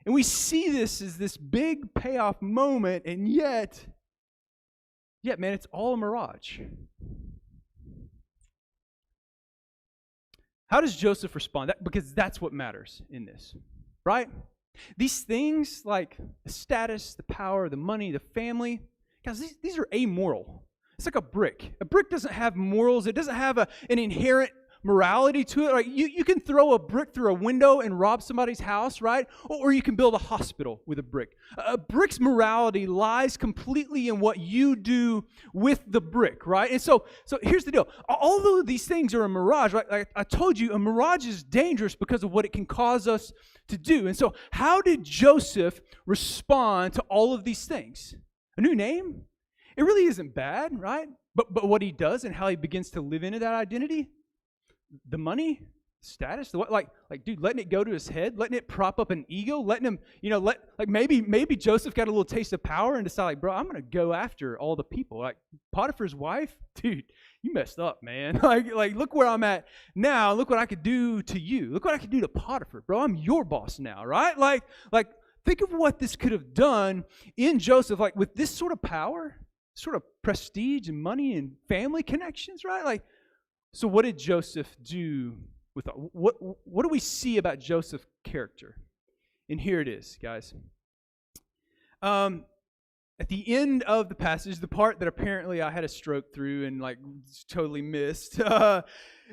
And we see this as this big payoff moment, and yet, man, it's all a mirage. How does Joseph respond? Because that's what matters in this, right? These things like the status, the power, the money, the family, guys, these are amoral. It's like a brick. A brick doesn't have morals. It doesn't have an inherent morality to it. Like, you can throw a brick through a window and rob somebody's house, right? Or you can build a hospital with a brick. A brick's morality lies completely in what you do with the brick, right? And so here's the deal. Although these things are a mirage, right? Like I told you, a mirage is dangerous because of what it can cause us to do. And so how did Joseph respond to all of these things? A new name? It really isn't bad, right? But what he does and how he begins to live into that identity, the money, status, dude, letting it go to his head, letting it prop up an ego, letting him, maybe Joseph got a little taste of power and decided, like, bro, I'm gonna go after all the people. Like Potiphar's wife, dude, you messed up, man. like look where I'm at now. Look what I could do to you. Look what I could do to Potiphar, bro. I'm your boss now, right? Like think of what this could have done in Joseph, like with this sort of power, sort of prestige and money and family connections, right? Like. So what did Joseph do with what do we see about Joseph's character? And here it is, guys. At the end of the passage, the part that apparently I had a stroke through and like totally missed,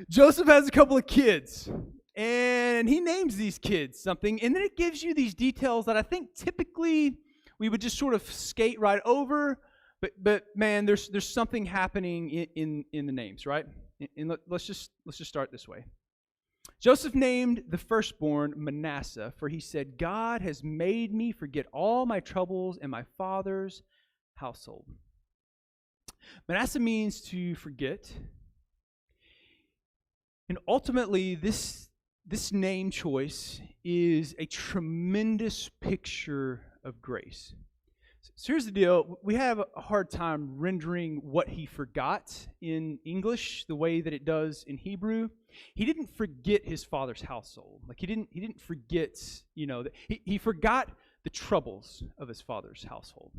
Joseph has a couple of kids, and he names these kids something, and then it gives you these details that I think typically we would just sort of skate right over, but man, there's something happening in the names, right? And let's just start this way. Joseph named the firstborn Manasseh, for he said, God has made me forget all my troubles and my father's household. Manasseh means to forget. And ultimately, this name choice is a tremendous picture of grace. So here's the deal. We have a hard time rendering what he forgot in English the way that it does in Hebrew. He didn't forget his father's household. Like he didn't forget, he forgot the troubles of his father's household.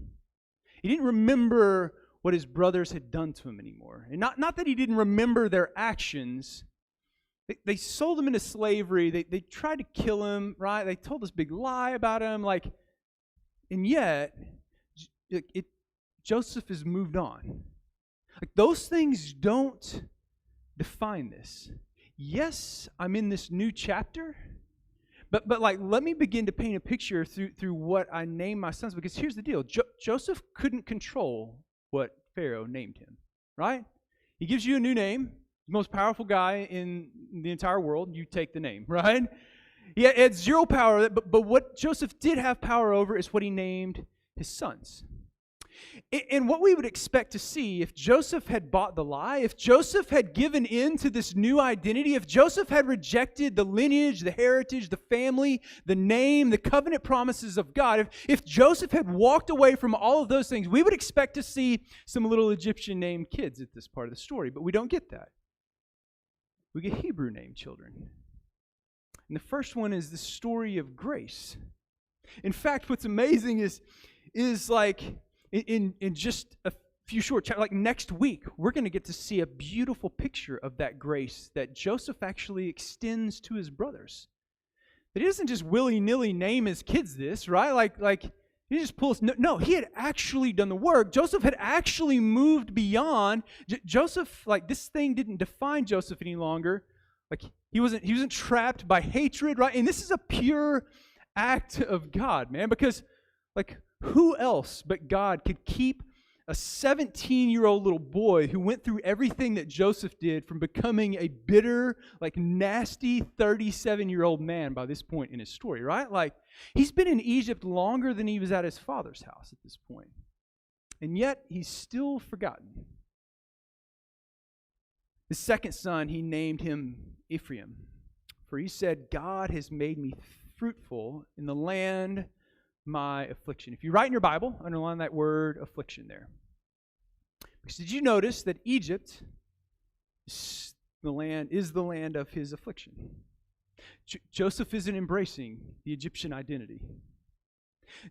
He didn't remember what his brothers had done to him anymore. And not that he didn't remember their actions. They sold him into slavery. They tried to kill him, right? They told this big lie about him, and yet Joseph has moved on. Like those things don't define this. Yes, I'm in this new chapter, but let me begin to paint a picture through what I name my sons, because here's the deal. Joseph couldn't control what Pharaoh named him, right? He gives you a new name, the most powerful guy in the entire world, you take the name, right? He had zero power, but what Joseph did have power over is what he named his sons. And what we would expect to see if Joseph had bought the lie, if Joseph had given in to this new identity, if Joseph had rejected the lineage, the heritage, the family, the name, the covenant promises of God, if Joseph had walked away from all of those things, we would expect to see some little Egyptian named kids at this part of the story, but we don't get that. We get Hebrew named children. And the first one is the story of grace. In fact, what's amazing is like in just a few short chapters, like next week, we're going to get to see a beautiful picture of that grace that Joseph actually extends to his brothers. That he doesn't just willy-nilly name his kids this, right? Like he just pulls. No, he had actually done the work. Joseph had actually moved beyond. Joseph, like this thing didn't define Joseph any longer. Like he wasn't trapped by hatred, right? And this is a pure act of God, man, because like who else but God could keep a 17-year-old little boy who went through everything that Joseph did from becoming a bitter, like nasty 37-year-old man by this point in his story, right? Like he's been in Egypt longer than he was at his father's house at this point. And yet he's still forgotten. His second son, he named him Ephraim, for he said, God has made me fruitful in the land my affliction. If you write in your Bible, underline that word affliction there. Because did you notice that Egypt is the land of his affliction? Joseph isn't embracing the Egyptian identity.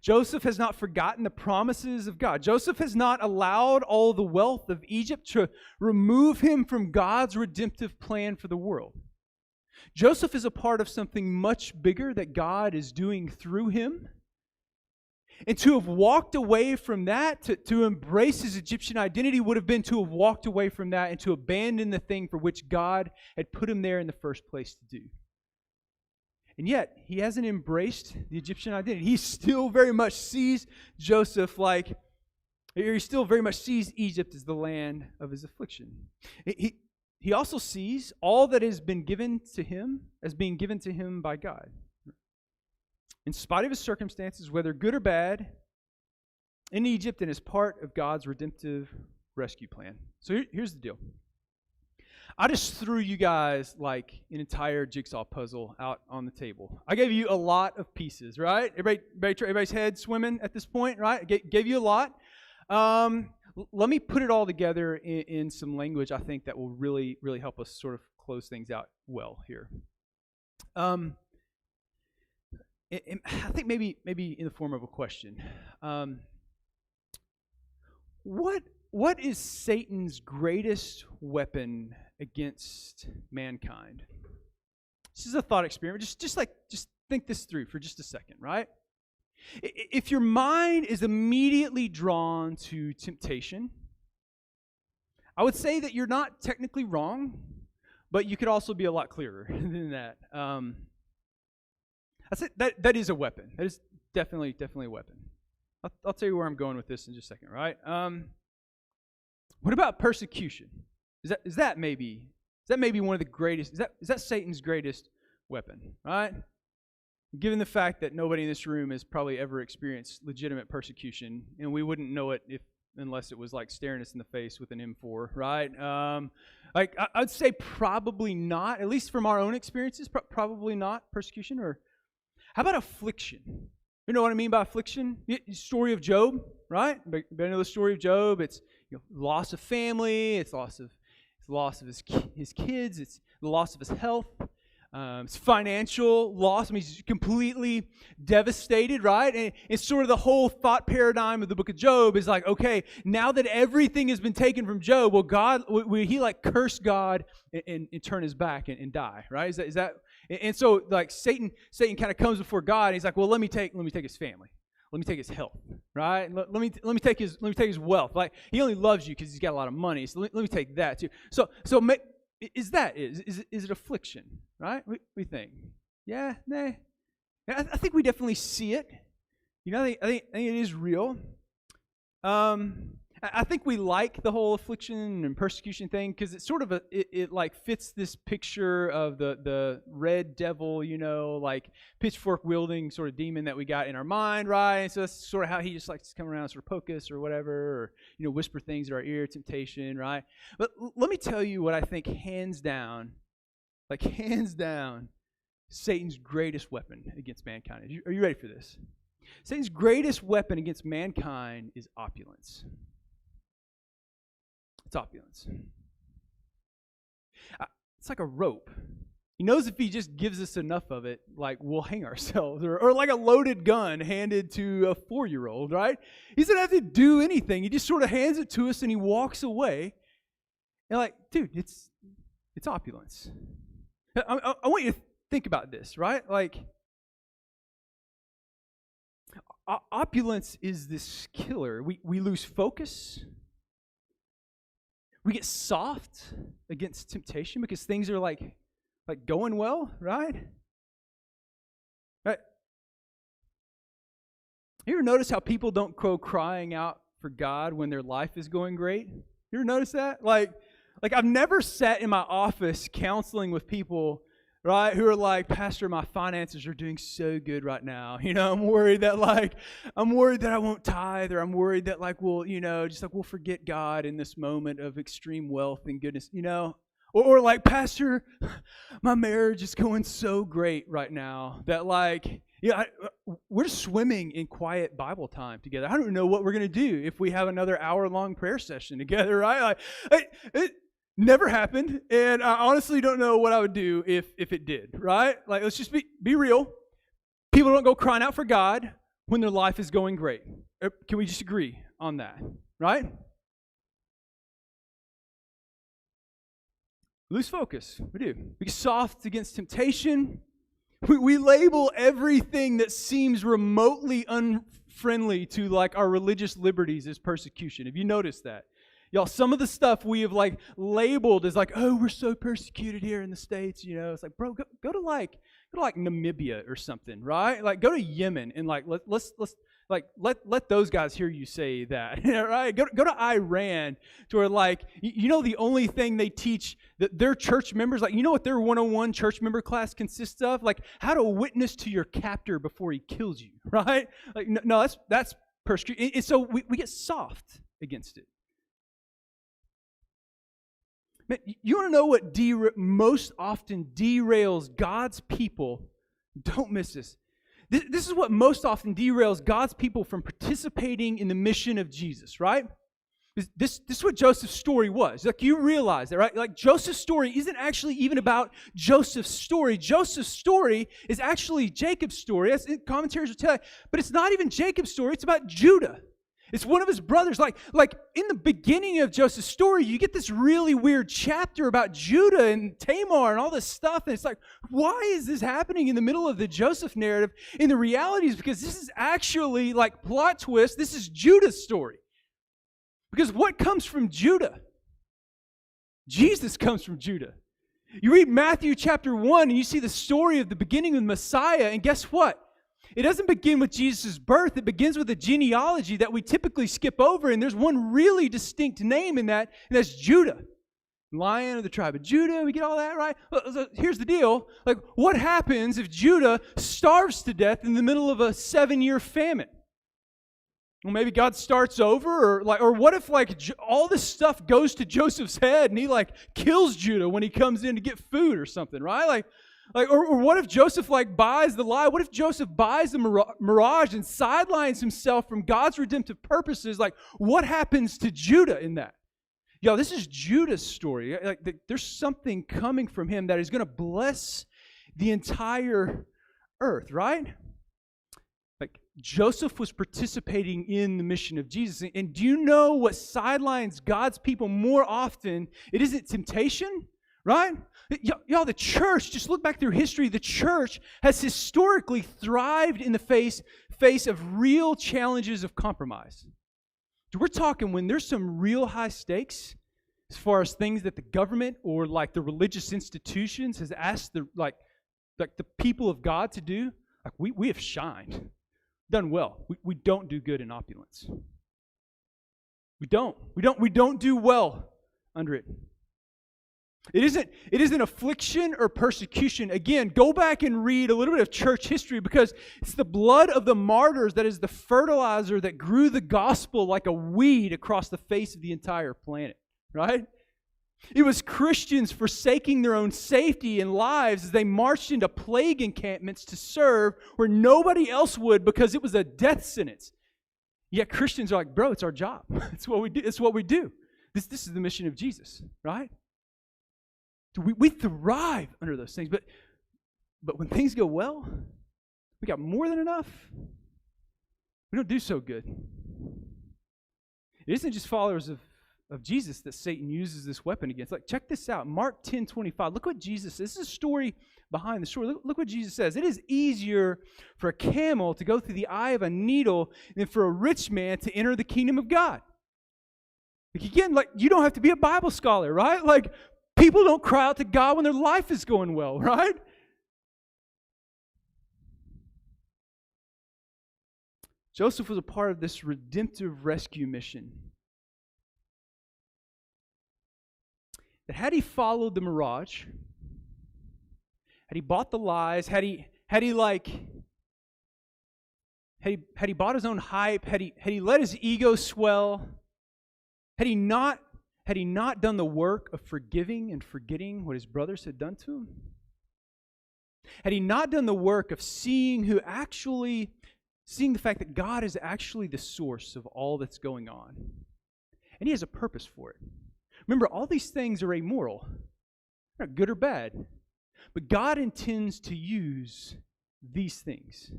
Joseph has not forgotten the promises of God. Joseph has not allowed all the wealth of Egypt to remove him from God's redemptive plan for the world. Joseph is a part of something much bigger that God is doing through him. And to have walked away from that, to embrace his Egyptian identity would have been to have walked away from that and to abandon the thing for which God had put him there in the first place to do. And yet, he hasn't embraced the Egyptian identity. He still very much sees Joseph he still very much sees Egypt as the land of his affliction. He also sees all that has been given to him as being given to him by God. In spite of his circumstances, whether good or bad, in Egypt and as part of God's redemptive rescue plan. So here's the deal. I just threw you guys like an entire jigsaw puzzle out on the table. I gave you a lot of pieces, right? Everybody's head swimming at this point, right? I gave you a lot. Let me put it all together in some language I think that will really, really help us sort of close things out well here. I think maybe in the form of a question. What is Satan's greatest weapon against mankind? This is a thought experiment. Just think this through for just a second, right? If your mind is immediately drawn to temptation, I would say that you're not technically wrong, but you could also be a lot clearer than that. That is a weapon. That is definitely a weapon. I'll tell you where I'm going with this in just a second, right? What about persecution? Is that maybe one of the greatest? Is that Satan's greatest weapon, right? Given the fact that nobody in this room has probably ever experienced legitimate persecution, and we wouldn't know it unless it was like staring us in the face with an M4, right? I'd say probably not, at least from our own experiences, probably not persecution. Or how about affliction? You know what I mean by affliction? Story of Job, right? But you know the story of Job. It's loss of family. It's loss of his kids. It's the loss of his health. It's financial loss. I mean, he's completely devastated, right? And it's sort of the whole thought paradigm of the book of Job is like, okay, now that everything has been taken from Job, will he like curse God and turn his back and die, right? Is that? And so like Satan kind of comes before God. And he's like, well, let me take his family. Let me take his health, right? Let me take his wealth. Like he only loves you because he's got a lot of money. So let me take that too. So is it affliction, right? We think, yeah, nah. I think we definitely see it. I think it is real. And I think we like the whole affliction and persecution thing because it's sort of it like fits this picture of the red devil, like pitchfork wielding sort of demon that we got in our mind, right? And so that's sort of how he just likes to come around and sort of poke us or whatever, or whisper things in our ear, temptation, right? But let me tell you what I think hands down, Satan's greatest weapon against mankind. Are you ready for this? Satan's greatest weapon against mankind is opulence. It's opulence. It's like a rope. He knows if he just gives us enough of it, like we'll hang ourselves, or like a loaded gun handed to a 4-year-old, right? He doesn't have to do anything. He just sort of hands it to us and he walks away. And like, dude, it's opulence. I want you to think about this, right? Like, opulence is this killer. We lose focus. We get soft against temptation because things are like going well, right? Right? You ever notice how people don't go crying out for God when their life is going great? You ever notice that? Like I've never sat in my office counseling with people, right, who are like, Pastor, my finances are doing so good right now. I'm worried that I won't tithe, or I'm worried that we'll forget God in this moment of extreme wealth and goodness, or like, Pastor, my marriage is going so great right now that we're swimming in quiet Bible time together. I don't know what we're going to do if we have another hour-long prayer session together, right? It never happened, and I honestly don't know what I would do if it did, right? Let's just be real. People don't go crying out for God when their life is going great. Can we just agree on that, right? Lose focus. We do. We get soft against temptation. We label everything that seems remotely unfriendly to our religious liberties as persecution. Have you noticed that? Y'all, some of the stuff we have labeled as oh, we're so persecuted here in the States, It's like, bro, go to Namibia or something, right? Go to Yemen and let's let those guys hear you say that, right? Go to Iran to where the only thing they teach that their church members, what their 101 church member class consists of? How to witness to your captor before he kills you, right? No, that's persecution. And so we get soft against it. Man, you want to know what most often derails God's people? Don't miss this. This is what most often derails God's people from participating in the mission of Jesus, right? This is what Joseph's story was. You realize that, right? Joseph's story isn't actually even about Joseph's story. Joseph's story is actually Jacob's story. As commentaries will tell you. But it's not even Jacob's story. It's about Judah. It's one of his brothers. In the beginning of Joseph's story, you get this really weird chapter about Judah and Tamar and all this stuff. And it's why is this happening in the middle of the Joseph narrative? And the reality is because this is actually, plot twist, this is Judah's story. Because what comes from Judah? Jesus comes from Judah. You read Matthew chapter 1 and you see the story of the beginning of the Messiah. And guess what? It doesn't begin with Jesus' birth. It begins with a genealogy that we typically skip over, and there's one really distinct name in that, and that's Judah. Lion of the tribe of Judah. We get all that, right? So here's the deal. What happens if Judah starves to death in the middle of a 7-year famine? Well, maybe God starts over, or what if all this stuff goes to Joseph's head and he kills Judah when he comes in to get food or something, right? Or what if Joseph buys the lie? What if Joseph buys the Mirage and sidelines himself from God's redemptive purposes? What happens to Judah in that? Y'all, this is Judah's story. There's something coming from him that is going to bless the entire earth, right? Joseph was participating in the mission of Jesus. And do you know what sidelines God's people more often? It isn't temptation, right? Y'all, the church, just look back through history, the church has historically thrived in the face of real challenges of compromise. We're talking when there's some real high stakes as far as things that the government or the religious institutions has asked the people of God to do, we have shined, done well. We don't do good in opulence. We don't do well under it. It isn't affliction or persecution. Again, go back and read a little bit of church history, because it's the blood of the martyrs that is the fertilizer that grew the gospel like a weed across the face of the entire planet, right? It was Christians forsaking their own safety and lives as they marched into plague encampments to serve where nobody else would, because it was a death sentence. Yet Christians are like, bro, it's our job. It's what we do. It's what we do. This is the mission of Jesus, right? We thrive under those things, but when things go well, we got more than enough. We don't do so good. It isn't just followers of Jesus that Satan uses this weapon against. Like, check this out. Mark 10:25. Look what Jesus says. This is a story behind the story. Look what Jesus says. It is easier for a camel to go through the eye of a needle than for a rich man to enter the kingdom of God. Like, again, like, you don't have to be a Bible scholar, right? Like, people don't cry out to God when their life is going well, right? Joseph was a part of this redemptive rescue mission. That had he followed the Mirage, had he bought the lies, had he bought his own hype, had he let his ego swell, had he not done the work of forgiving and forgetting what his brothers had done to him, had he not done the work of seeing the fact that God is actually the source of all that's going on, and he has a purpose for it. Remember, all these things are amoral. They're not good or bad. But God intends to use these things.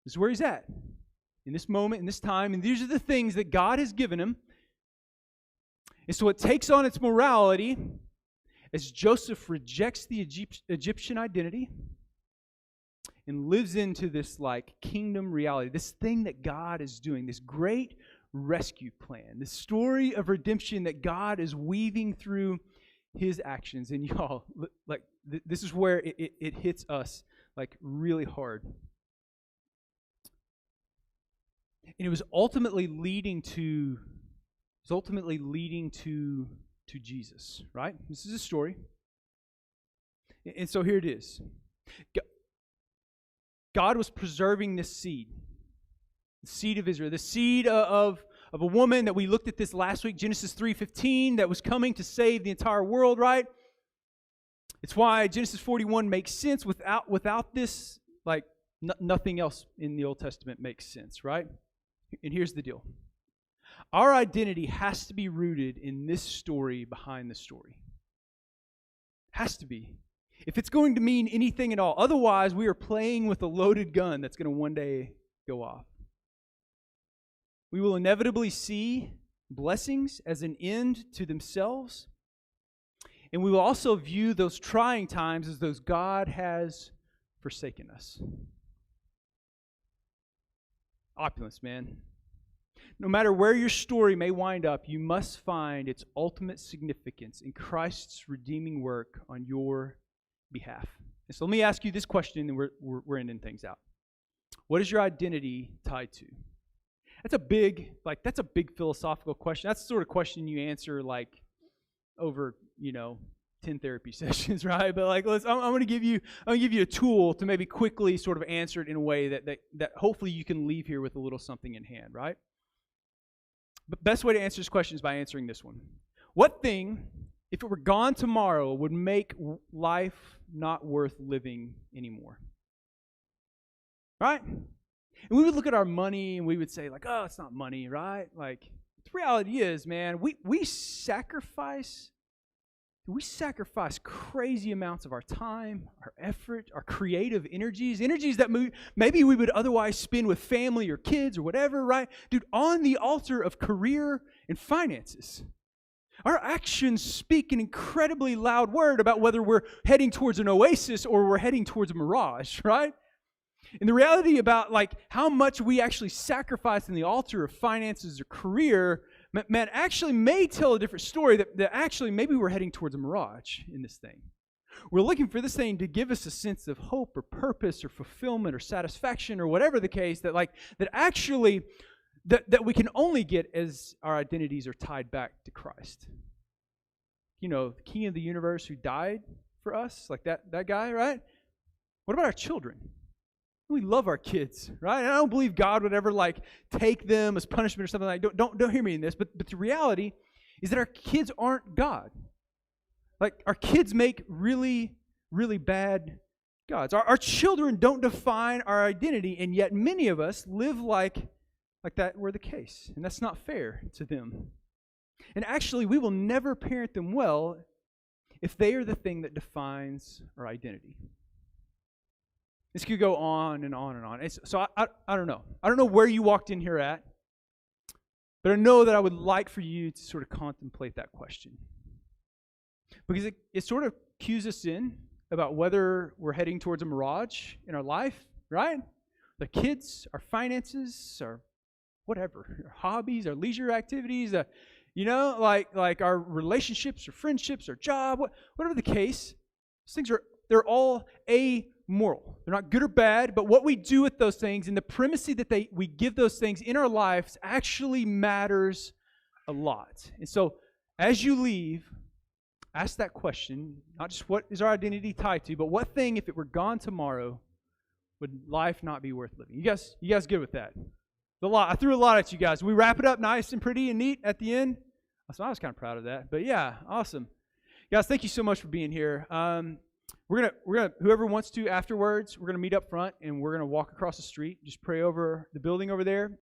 This is where he's at. In this moment, in this time, and these are the things that God has given him. And so it takes on its morality as Joseph rejects the Egyptian identity and lives into this like kingdom reality, this thing that God is doing, this great rescue plan, the story of redemption that God is weaving through his actions. And y'all, like, this is where it hits us like really hard. And it was ultimately leading to Jesus, right? This is a story. And so here it is. God was preserving this seed. The seed of Israel, the seed of a woman that we looked at this last week, Genesis 3:15, that was coming to save the entire world, right? It's why Genesis 41 makes sense. Without this, like, nothing else in the Old Testament makes sense, right? And here's the deal. Our identity has to be rooted in this story behind the story. Has to be. If it's going to mean anything at all. Otherwise, we are playing with a loaded gun that's going to one day go off. We will inevitably see blessings as an end to themselves. And we will also view those trying times as those God has forsaken us. Opulence, man. No matter where your story may wind up, you must find its ultimate significance in Christ's redeeming work on your behalf. And so let me ask you this question, and we're ending things out. What is your identity tied to? That's a big philosophical question. That's the sort of question you answer like over, 10 therapy sessions, right? But like, I'm going to give you a tool to maybe quickly sort of answer it in a way that hopefully you can leave here with a little something in hand, right? But best way to answer this question is by answering this one. What thing, if it were gone tomorrow, would make life not worth living anymore? Right? And we would look at our money and we would say, like, oh, it's not money, right? Like, the reality is, man, we sacrifice crazy amounts of our time, our effort, our creative energies that maybe we would otherwise spend with family or kids or whatever, right? Dude, on the altar of career and finances. Our actions speak an incredibly loud word about whether we're heading towards an Oasis or we're heading towards a Mirage, right? And the reality about like how much we actually sacrifice in the altar of finances or career, man, actually may tell a different story that actually maybe we're heading towards a Mirage in this thing. We're looking for this thing to give us a sense of hope or purpose or fulfillment or satisfaction or whatever the case, that actually that we can only get as our identities are tied back to Christ. You know, the King of the universe who died for us, like that guy, right? What about our children? We love our kids, right? And I don't believe God would ever like take them as punishment or something like that. Don't hear me in this, but the reality is that our kids aren't God. Like our kids make really, really bad gods. Our children don't define our identity, and yet many of us live like that were the case. And that's not fair to them. And actually, we will never parent them well if they are the thing that defines our identity. This could go on and on and on. So I don't know. I don't know where you walked in here at, but I know that I would like for you to sort of contemplate that question. Because it sort of cues us in about whether we're heading towards a mirage in our life, right? The kids, our finances, our whatever, our hobbies, our leisure activities, like our relationships or friendships or job, whatever the case, those things they're all amoral. They're not good or bad, but what we do with those things and the primacy that we give those things in our lives actually matters a lot. And so as you leave, ask that question, not just what is our identity tied to, but what thing, if it were gone tomorrow, would life not be worth living? You guys good with that? I threw a lot at you guys. We wrap it up nice and pretty and neat at the end. So I was kind of proud of that. But yeah, awesome. Guys, thank you so much for being here. We're gonna whoever wants to afterwards, we're gonna meet up front and we're gonna walk across the street, just pray over the building over there.